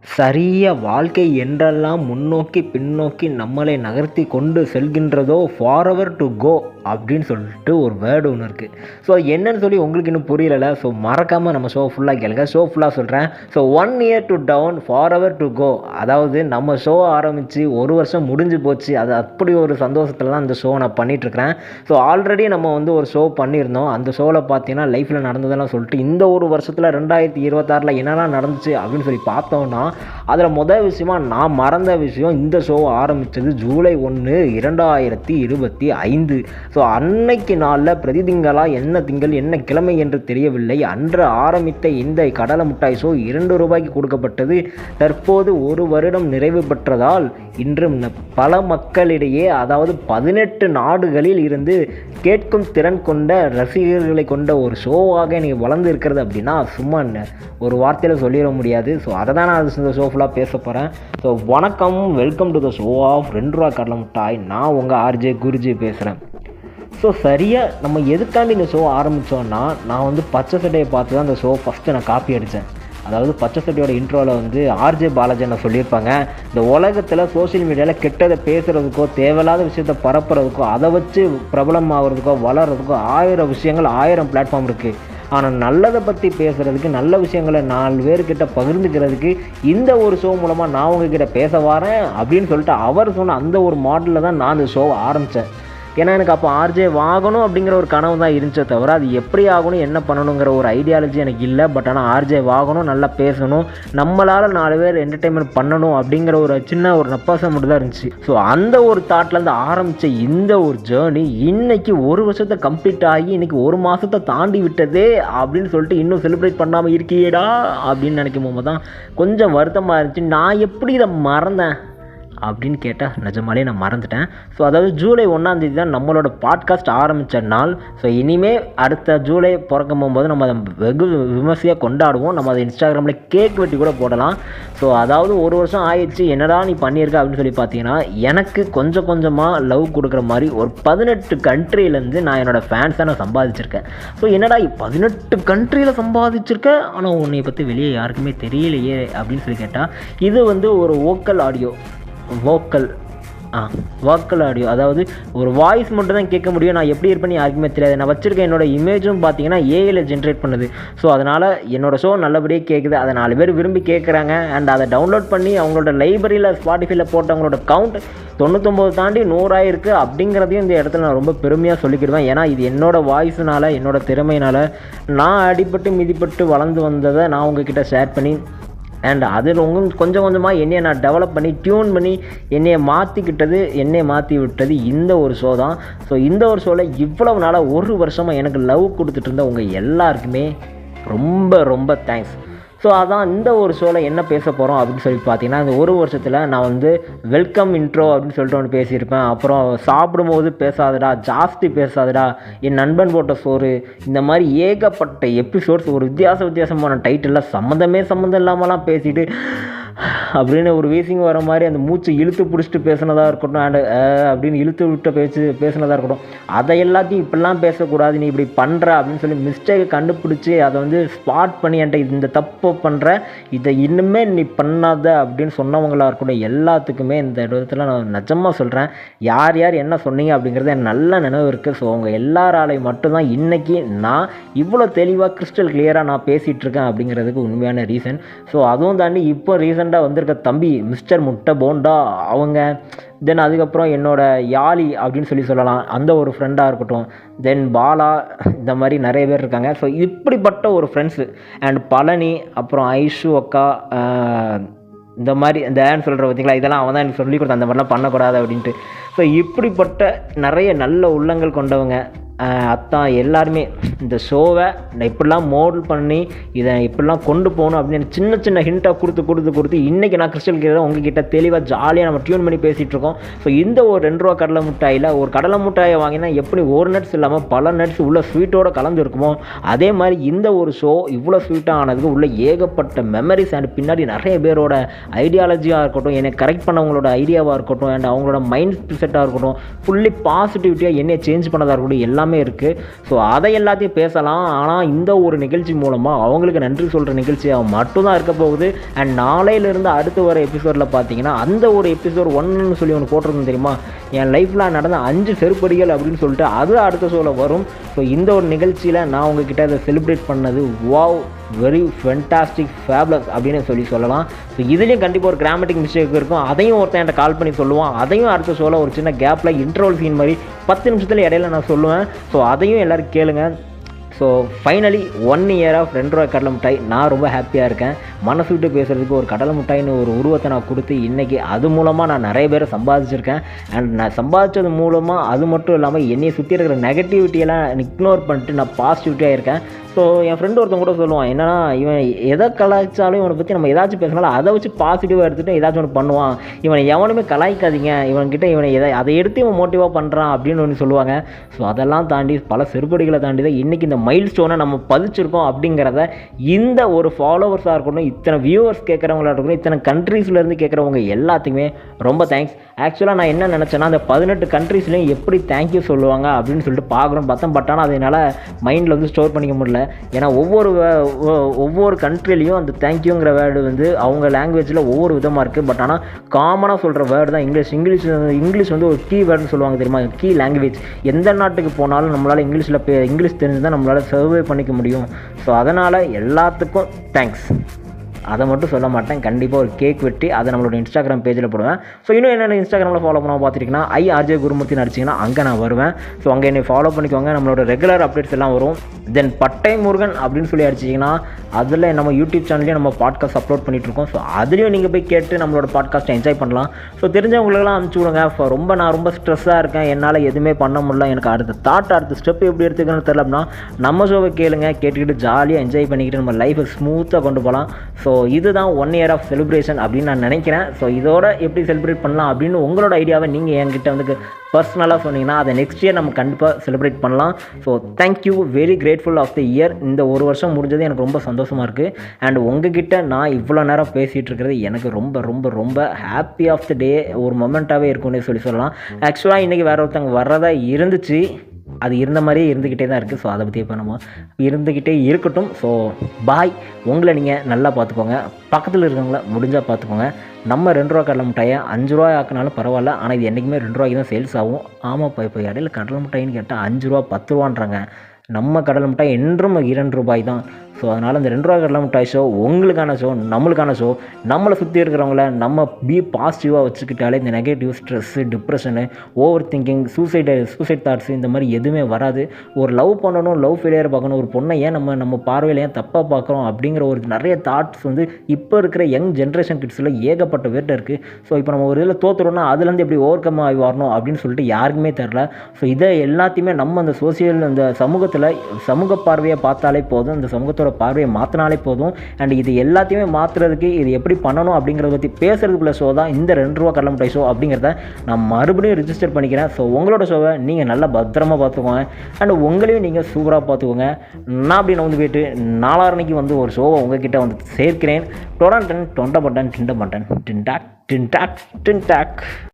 சரிய வாழ்க்கை என்றெல்லாம் முன்னோக்கி பின்னோக்கி நம்மளை நகர்த்தி கொண்டு செல்கின்றதோ ஃபாரெவர் டு கோ அப்படின்னு சொல்லிட்டு ஒரு வேர்டு ஒன்று இருக்குது. ஸோ என்னன்னு சொல்லி உங்களுக்கு இன்னும் புரியலை. ஸோ மறக்காமல் நம்ம ஷோ ஃபுல்லாக கேளுங்க. ஷோ ஃபுல்லாக சொல்கிறேன். So 1 year to down forever to go, அதாவது நம்ம ஷோ ஆரம்பித்து 1 வருஷம் முடிஞ்சு போச்சு. அது அப்படி ஒரு சந்தோஷத்தில் தான் இந்த ஷோ நான் பண்ணிகிட்ருக்கிறேன். ஸோ ஆல்ரெடி நம்ம வந்து ஒரு ஷோ பண்ணியிருந்தோம். அந்த ஷோவில் பார்த்தீங்கன்னா லைஃப்பில் நடந்ததெல்லாம் சொல்லிட்டு இந்த ஒரு வருஷத்தில் 2026 என்னெல்லாம் நடந்துச்சு அப்படின்னு சொல்லி பார்த்தோன்னா, அதில் முதல் விஷயமா நான் மறந்த விஷயம், இந்த ஷோ ஆரம்பித்தது ஜூலை 1, 2025. ஸோ அன்னைக்கு நாளில் பிரதி திங்களா என்ன திங்கள் என்ன கிழமை என்று தெரியவில்லை, அன்று ஆரம்பித்த இந்த கடலை மிட்டாய் ஷோ 2 ரூபாய்க்கு கொடுக்கப்பட்டது. தற்போது 1 வருடம் நிறைவு பெற்றதால் இன்று பல மக்களிடையே, அதாவது 18 நாடுகளில் இருந்து கேட்கும் திறன் கொண்ட ரசிகர்களை கொண்ட ஒரு ஷோவாக எனக்கு வளர்ந்து இருக்கிறது அப்படின்னா சும்மா ஒரு வார்த்தையில் சொல்லிட முடியாது. ஸோ அதை தான் நான் இந்த ஷோ ஃபுல்லாக பேச போகிறேன். ஸோ வணக்கம், welcome to the show of 2 ரூபா கடலை மிட்டாய். நான் உங்கள் ஆர்ஜே குருஜி பேசுகிறேன். ஸோ சரியாக நம்ம எதுக்காண்டி இந்த ஷோ ஆரம்பித்தோன்னா, நான் வந்து பச்சை சட்டையை பார்த்து தான் இந்த ஷோ ஃபஸ்ட்டு நான் காப்பி அடித்தேன். அதாவது பச்சை சட்டையோட இன்ட்ரோவில் வந்து ஆர்ஜே பாலாஜி என்ன சொல்லியிருப்பாங்க, இந்த உலகத்தில் சோஷியல் மீடியாவில் கெட்டதை பேசுகிறதுக்கோ தேவையில்லாத விஷயத்தை பரப்புறதுக்கோ அதை வச்சு பிரபலம் ஆகிறதுக்கோ வளர்கிறதுக்கோ 1000 விஷயங்கள் 1000 பிளாட்ஃபார்ம் இருக்குது. ஆனால் நல்லதை பற்றி பேசுகிறதுக்கு, நல்ல விஷயங்களை 4 பேர்கிட்ட பகிர்ந்துக்கிறதுக்கு இந்த ஒரு ஷோ மூலமாக நான் உங்ககிட்ட பேச வரேன் அப்படின்னு சொல்லிட்டு அவர் சொன்ன அந்த ஒரு மாடலில் தான் நான் இந்த ஷோவை ஆரம்பித்தேன். ஏன்னா எனக்கு அப்போ ஆர்ஜே ஆகணும் அப்படிங்கிற ஒரு கனவு தான் இருந்துச்சே தவிர, அது எப்படி ஆகணும் என்ன பண்ணணுங்கிற ஒரு ஐடியாலஜி எனக்கு இல்லை. பட் ஆனால் ஆர்ஜே ஆகணும், நல்லா பேசணும், நம்மளால் 4 பேர் என்டர்டெயின்மெண்ட் பண்ணணும் அப்படிங்கிற ஒரு சின்ன ஒரு நப்பாசம் மட்டும் தான் இருந்துச்சு. ஸோ அந்த ஒரு தாட்லேருந்து ஆரம்பித்த இந்த ஒரு ஜேர்னி இன்னைக்கு 1 வருஷத்தை கம்ப்ளீட் ஆகி இன்னைக்கு 1 மாதத்தை தாண்டி விட்டதே அப்படின்னு சொல்லிட்டு இன்னும் செலிப்ரேட் பண்ணாமல் இருக்கியேடா அப்படின்னு நினைக்கும் போது தான் கொஞ்சம் வருத்தமாக இருந்துச்சு. நான் எப்படி இதை மறந்தேன் அப்படின்னு கேட்டால் நிஜமாலே நான் மறந்துட்டேன். ஸோ அதாவது ஜூலை 1 தான் நம்மளோட பாட்காஸ்ட் ஆரம்பித்த நாள். ஸோ இனிமேல் அடுத்த ஜூலை பிறக்கும் போகும்போது நம்ம அதை வெகு விமர்சையாக கொண்டாடுவோம். நம்ம அதை இன்ஸ்டாகிராமில் கேக் வெட்டி கூட போடலாம். ஸோ அதாவது 1 வருஷம் ஆயிடுச்சு, என்னடா நீ பண்ணியிருக்க அப்படின்னு சொல்லி பார்த்தீங்கன்னா, எனக்கு கொஞ்சம் கொஞ்சமாக லவ் கொடுக்குற மாதிரி ஒரு 18 கண்ட்ரிலேருந்து நான் என்னோடய ஃபேன்ஸை நான் சம்பாதிச்சிருக்கேன். ஸோ என்னடா 18 கண்ட்ரியில் சம்பாதிச்சிருக்கேன், ஆனால் உன்னை பற்றி வெளியே யாருக்குமே தெரியலையே அப்படின்னு சொல்லி கேட்டால், இது வந்து ஒரு வோக்கல் ஆடியோ, அதாவது ஒரு வாய்ஸ் மட்டும் தான் கேட்க முடியும். நான் எப்படி இருப்பேன்னு யாருக்குமே தெரியாது. நான் வச்சுருக்க என்னோடய இமேஜும் பார்த்தீங்கன்னா ஏஐயில் ஜென்ரேட் பண்ணுது. ஸோ அதனால் என்னோடய ஷோ நல்லபடியாக கேட்குது, அதை 4 பேர் விரும்பி கேட்குறாங்க. அண்ட் அதை டவுன்லோட் பண்ணி அவங்களோட லைப்ரரியில் ஸ்பாட்டிஃபைல போட்டவங்களோட கவுண்ட் 99 தாண்டி 100 ஆயிருக்கு அப்படிங்கிறதையும் இந்த இடத்துல நான் ரொம்ப பெருமையாக சொல்லிக்கிடுவேன். ஏன்னா இது என்னோடய வாய்ஸ்னால், என்னோடய திறமையினால் நான் அடிபட்டு மிதிப்பட்டு வளர்ந்து வந்ததை நான் உங்ககிட்ட ஷேர் பண்ணி, அண்ட் அதில் கொஞ்சம் கொஞ்சமாக என்னையை நான் டெவலப் பண்ணி டியூன் பண்ணி என்னையை மாற்றி விட்டது இந்த ஒரு ஷோ தான். ஸோ இந்த ஒரு ஷோவில் இவ்வளவு நாளாக 1 வருஷமாக எனக்கு லவ் கொடுத்துட்டு இருந்த உங்கள் எல்லாருக்குமே ரொம்ப ரொம்ப தேங்க்ஸ். ஸோ அதான் இந்த ஒரு ஷோவில் என்ன பேச போகிறோம் அப்படின்னு சொல்லி பார்த்தீங்கன்னா, இந்த 1 வருஷத்தில் நான் வந்து வெல்கம் இன்ட்ரோ அப்படின்னு சொல்லிட்டு ஒன்று பேசியிருப்பேன். அப்புறம் சாப்பிடும்போது பேசாதடா, ஜாஸ்தி பேசாதடா, என் நண்பன் போட்ட சோறு, இந்த மாதிரி ஏகப்பட்ட எபிசோட்ஸ் ஒரு வித்தியாசமான டைட்டிலில் சம்மந்தம் இல்லாமலாம் பேசிட்டு அப்படின்னு ஒரு வீசிங் வர மாதிரி அந்த மூச்சு இழுத்து பிடிச்சிட்டு பேசுனதாக இருக்கட்டும், அண்ட் அப்படின்னு இழுத்து விட்டு பேசுனதாக இருக்கட்டும், அதை எல்லாத்தையும் இப்படிலாம் பேசக்கூடாது, நீ இப்படி பண்ணுற அப்படின்னு சொல்லி மிஸ்டேக்கை கண்டுபிடிச்சி அதை வந்து ஸ்பாட் பண்ணி என்கிட்ட இந்த தப்பு பண்ணுற, இதை இன்னுமே நீ பண்ணாத அப்படின்னு சொன்னவங்களாக இருக்கட்டும், எல்லாத்துக்குமே இந்த இடத்துல நான் நிஜமாக சொல்கிறேன், யார் என்ன சொன்னீங்க அப்படிங்கிறது எனக்கு நல்ல நினைவு இருக்குது. ஸோ அவங்க எல்லாராலையும் மட்டும்தான் இன்றைக்கி நான் இவ்வளோ தெளிவாக கிறிஸ்டல் கிளியராக நான் பேசிகிட்ருக்கேன் அப்படிங்கிறதுக்கு உண்மையான ரீசன். ஸோ அதுவும் தாண்டி இப்போ ரீசெண்டாக வந்திருக்க தம்பி மிஸ்டர் முட்டை போண்டா அவங்க, தென் அதுக்கப்புறம் என்னோட யாழி அப்படின்னு சொல்லலாம் அந்த ஒரு ஃப்ரெண்டாக இருக்கட்டும், தென் பாலா, இந்த மாதிரி நிறைய பேர் இருக்காங்க. ஸோ இப்படிப்பட்ட ஒரு ஃப்ரெண்ட்ஸு அண்ட் பழனி, அப்புறம் ஐஷு அக்கா, இந்த மாதிரி இந்த ஏன்னு சொல்கிற பார்த்தீங்களா, இதெல்லாம் அவன் தான் எனக்கு சொல்லி கொடுத்தா அந்த மாதிரிலாம் பண்ணக்கூடாது அப்படின்ட்டு. ஸோ இப்படிப்பட்ட நிறைய நல்ல உள்ளங்கள் கொண்டவங்க அத்தான் எல்லாருமே இந்த ஷோவை நான் இப்படிலாம் மோடல் பண்ணி இதை இப்படிலாம் கொண்டு போகணும் அப்படின்னு சின்ன ஹிண்ட்டாக கொடுத்து இன்றைக்கி நான் கிறிஸ்டல் கிளியராக உங்ககிட்ட தெளிவாக ஜாலியாக நம்ம டியூன் பண்ணி பேசிகிட்ருக்கோம். ஸோ இந்த ஒரு 2 ரூபா கடலை மிட்டாயில் ஒரு கடலை மிட்டாயை வாங்கினா எப்படி ஒரு நட்ஸ் இல்லாமல் பல நட்ஸ் உள்ள ஸ்வீட்டோடு கலந்து இருக்குமோ, அதே மாதிரி இந்த ஒரு ஷோ இவ்வளோ ஸ்வீட்டாக ஆனதுக்கு உள்ள ஏகப்பட்ட மெமரிஸ் அண்ட் பின்னாடி நிறைய பேரோட ஐடியாலஜியாக இருக்கட்டும், என்னை கரெக்ட் பண்ணவங்களோட ஐடியாவாக இருக்கட்டும், அண்ட் அவங்களோட மைண்ட் செட்டாக இருக்கட்டும், ஃபுல்லி பாசிட்டிவிட்டியாக என்னை சேஞ்ச் பண்ணதாக இருக்கட்டும், எல்லாம் எல்லாமே இருக்குது. ஸோ அதை எல்லாத்தையும் பேசலாம். ஆனால் இந்த ஒரு நிகழ்ச்சி மூலமாக அவங்களுக்கு நன்றி சொல்கிற நிகழ்ச்சியாக மட்டும்தான் இருக்க போகுது. அண்ட் நாளையிலிருந்து அடுத்து வர எபிசோடில் பார்த்தீங்கன்னா அந்த ஒரு எபிசோட் 1ன்னு சொல்லி ஒன்று போட்டிருந்தோம் தெரியுமா, என் லைஃப்பில் நடந்த 5 செருப்படிகள் அப்படின்னு சொல்லிட்டு அது அடுத்த ஷோவில் வரும். ஸோ இந்த ஒரு நிகழ்ச்சியில் நான் உங்ககிட்ட அதை செலிப்ரேட் பண்ணது வாவ் வெரி ஃபென்டாஸ்டிக் ஃபேப்லஸ் அப்படின்னு சொல்லலாம். ஸோ இதுலேயும் கண்டிப்பாக ஒரு கிராமட்டிக் மிஸ்டேக் இருக்கும். அதையும் ஒருத்தன் என்கிட்ட கால் பண்ணி சொல்லுவான். அதையும் அடுத்த ஷோவில் ஒரு சின்ன கேப்பில் இன்ட்ரோல் சீன் மாதிரி 10 நிமிஷத்தில் இடையில நான் சொல்லுவேன். ஸோ அதையும் எல்லோரும் கேளுங்க. ஸோ ஃபைனலி 1 இயர் ஆஃப் 2 ரூபாய் கடலை மிட்டாய் நான் ரொம்ப ஹாப்பியாக இருக்கேன். மனசு விட்டு பேசுகிறதுக்கு ஒரு கடலை மிட்டாயின்னு ஒரு உருவத்தை நான் கொடுத்து இன்றைக்கி அது மூலமாக நான் நிறைய பேரை சம்பாதிச்சிருக்கேன். அண்ட் நான் சம்பாதிச்சது மூலமாக அது மட்டும் இல்லாமல் என்னையை சுற்றி இருக்கிற நெகட்டிவிட்டியெல்லாம் இக்னோர் பண்ணிட்டு நான் பாசிட்டிவிட்டியாக இருக்கேன். ஸோ என் ஃப்ரெண்டு ஒருத்தன் கூட சொல்லுவான், என்னன்னா இவன் எதை கலாய்ச்சாலும் இவனை பற்றி நம்ம ஏதாச்சும் பேசினாலும் அதை வச்சு பாசிட்டிவாக எடுத்துகிட்டு ஏதாச்சும் ஒன்று பண்ணுவான், இவனை எவனுமே கலாய்க்காதீங்க, இவன்கிட்ட இவனை அதை எடுத்து இவன் மோட்டிவாக பண்ணுறான் அப்படின்னு ஒன்று சொல்லுவாங்க. ஸோ அதெல்லாம் தாண்டி பல செருப்படிகளை தாண்டி தான் இன்றைக்கி இந்த மைல் ஸ்டோனை நம்ம பதிச்சிருக்கோம் அப்படிங்கிறத இந்த ஒரு ஃபாலோவர்ஸாக இருக்கட்டும், இத்தனை வியூவர்ஸ் கேட்குறவங்களா இருக்கட்டும், இத்தனை கண்ட்ரீஸ்லேருந்து கேட்குறவங்க எல்லாத்துக்குமே ரொம்ப தேங்க்ஸ். ஆக்சுவலாக நான் என்ன நினச்சேன்னா அந்த 18 கண்ட்ரீஸ்லேயும் எப்படி தேங்க்யூ சொல்லுவாங்க அப்படின்னு சொல்லிட்டு பார்க்குறோன்னு பார்த்தேன். பட் ஆனால் அதனால் மைண்டில் வந்து ஸ்டோர் பண்ணிக்க முடியல. ஏன்னா ஒவ்வொரு கண்ட்ரிலையும் அந்த தேங்க்யூங்கிற வேர்டு வந்து அவங்க லாங்குவேஜில் ஒவ்வொரு விதமாக இருக்குது. பட் ஆனால் காமனாக சொல்கிற வேர்டு தான் இங்கிலீஷ் வந்து ஒரு கீ வேர்டுன்னு சொல்லுவாங்க தெரியுமா, கீ லாங்குவேஜ். எந்த நாட்டுக்கு போனாலும் நம்மளால் இங்கிலீஷ் தெரிஞ்சு தான் நம்மளால் சர்வே பண்ணிக்க முடியும். ஸோ அதனால் எல்லாத்துக்கும் தேங்க்ஸ். அதை மட்டும் சொல்ல மாட்டேன். கண்டிப்பாக ஒரு கேக் வெட்டி அதை நம்மளோட இன்ஸ்டாகிராம் பேஜில் போடுவேன். ஸோ இன்னும் என்னென்ன இன்ஸ்டாகிராமில் ஃபாலோ பண்ணாமல் பார்த்துட்டிங்கன்னா IRJ குருமூர்த்தி நடிச்சிங்கன்னா அங்கே நான் வருவேன். ஸோ அங்கே என்னை ஃபாலோ பண்ணிக்கோங்க. நம்மளோட ரெகுலர் அப்டேட்ஸ் எல்லாம் வரும். தென் பட்டை முருகன் அப்படின்னு சொல்லி அடிச்சிங்கன்னா அதில் நம்ம யூடியூப் சேனல்லையும் நம்ம பாட்காஸ்ட் அப்லோட் பண்ணிகிட்ருக்கோம். ஸோ அதுலேயும் நீங்கள் போய் கேட்டு நம்மளோட பாட்காஸ்ட்டை என்ஜாய் பண்ணலாம். ஸோ தெரிஞ்சவங்களுக்கெல்லாம் அனுப்பிச்சி விடுங்க. நான் ரொம்ப ஸ்ட்ரெஸ்ஸாக இருக்கேன், என்னால் எதுவுமே பண்ண முடியல, எனக்கு அடுத்த ஸ்டெப் எப்படி எடுத்துக்கணும்னு தெரியல அப்படின்னா நம்ம ஷோவை கேளுங்க. கேட்டுக்கிட்டு ஜாலியாக என்ஜாய் பண்ணிக்கிட்டு நம்ம லைஃபை ஸ்மூத்தாக கொண்டு போகலாம். ஸோ இதுதான் 1 இயர் ஆஃப் செலிப்ரேஷன் அப்படின்னு நான் நினைக்கிறேன். ஸோ இதோட எப்படி செலிப்ரேட் பண்ணலாம் அப்படின்னு உங்களோட ஐடியாவை நீங்கள் என்கிட்ட வந்து பர்சனலாக சொன்னீங்கன்னா அதை நெக்ஸ்ட் இயர் நம்ம கண்டிப்பாக செலிப்ரேட் பண்ணலாம். So thank you, very grateful of the year. இந்த ஒரு வருஷம் முடிஞ்சது எனக்கு ரொம்ப சந்தோஷமாக இருக்குது. அண்ட் உங்ககிட்ட நான் இவ்வளோ நேரம் பேசிகிட்டு இருக்கிறது எனக்கு ரொம்ப ரொம்ப ரொம்ப ஹாப்பி ஆஃப் த டே ஒரு மொமெண்ட்டாகவே இருக்கும்னு சொல்லலாம். ஆக்சுவலாக இன்றைக்கி வேறு ஒருத்தவங்க வர்றதா இருந்துச்சு, அது இருந்த மாதிரியே இருந்துக்கிட்டே தான் இருக்குது. ஸோ அதை பற்றி இப்போ நம்ம இருந்துக்கிட்டே இருக்கட்டும். So bye. உங்களை நீங்கள் நல்லா பார்த்துக்கோங்க, பக்கத்தில் இருக்கவங்கள முடிஞ்சால் பார்த்துக்கோங்க. நம்ம 2 ரூபா கடலை மிட்டாயை 5 ரூபா ஆக்கினாலும் பரவாயில்ல, ஆனால் இது என்றைக்குமே 2 ரூபாய்க்கு தான் சேல்ஸ் ஆகும். ஆமாப்பா, இப்போ இடையில கடலை மிட்டாயின்னு கேட்டால் 5 ரூபா 10 ரூபான்றாங்க. நம்ம கடலை மிட்டாய் என்றும் 2 ரூபாய் தான். ஸோ அதனால் இந்த 2 ரூபா கடலை மிட்டாய் ஷோ உங்களுக்கான ஷோ, நம்மளுக்கான ஷோ. நம்மளை சுற்றி இருக்கிறவங்கள நம்ம பாசிட்டிவாக வச்சுக்கிட்டாலே இந்த negative stress, depression, overthinking, suicide thoughts இந்த மாதிரி எதுவுமே வராது. ஒரு லவ் பண்ணணும், லவ் ஃபெயிலியர் பார்க்கணும், ஒரு பொண்ணை ஏன் நம்ம பார்வையில் ஏன் தப்பாக பார்க்குறோம் அப்படிங்கிற ஒரு நிறைய தாட்ஸ் வந்து இப்போ இருக்கிற யங் ஜென்ரேஷன் கிட்ஸில் ஏகப்பட்ட பேர்ட்ட இருக்குது. ஸோ இப்போ நம்ம ஒரு இதில் தோற்றுறோம்னா அதுலேருந்து எப்படி ஓவர் கம் ஆகி வரணும் அப்படின்னு சொல்லிட்டு யாருக்குமே தெரில. ஸோ இதை எல்லாத்தையுமே நம்ம அந்த அந்த சமூக பார்வையை பார்த்தாலே போதும், அந்த சமூகத்தோட பார்வையை மாற்றினாலே போதும். அண்ட் இது எல்லாத்தையுமே மாற்றுறதுக்கு இது எப்படி பண்ணணும் அப்படிங்கிறத பற்றி பேசுறதுக்குள்ள ஷோ தான் இந்த 2 ரூபா கடலை மிட்டாய் ஷோ அப்படிங்கிறத நான் மறுபடியும் ரிஜிஸ்டர் பண்ணிக்கிறேன். ஸோ உங்களோட ஷோவை நீங்கள் நல்லா பத்திரமா பார்த்துக்கோங்க. அண்ட் உங்களையும் நீங்கள் சூப்பராக பார்த்துக்கோங்க. நான் அப்படி நான் வந்து போயிட்டு 4 அன்னைக்கு வந்து ஒரு ஷோவை உங்ககிட்ட வந்து சேர்க்கிறேன். டொண்ட பட்டன் டிண்ட பட்டன் டின்டாக் டின்டாக் டின்டாக்.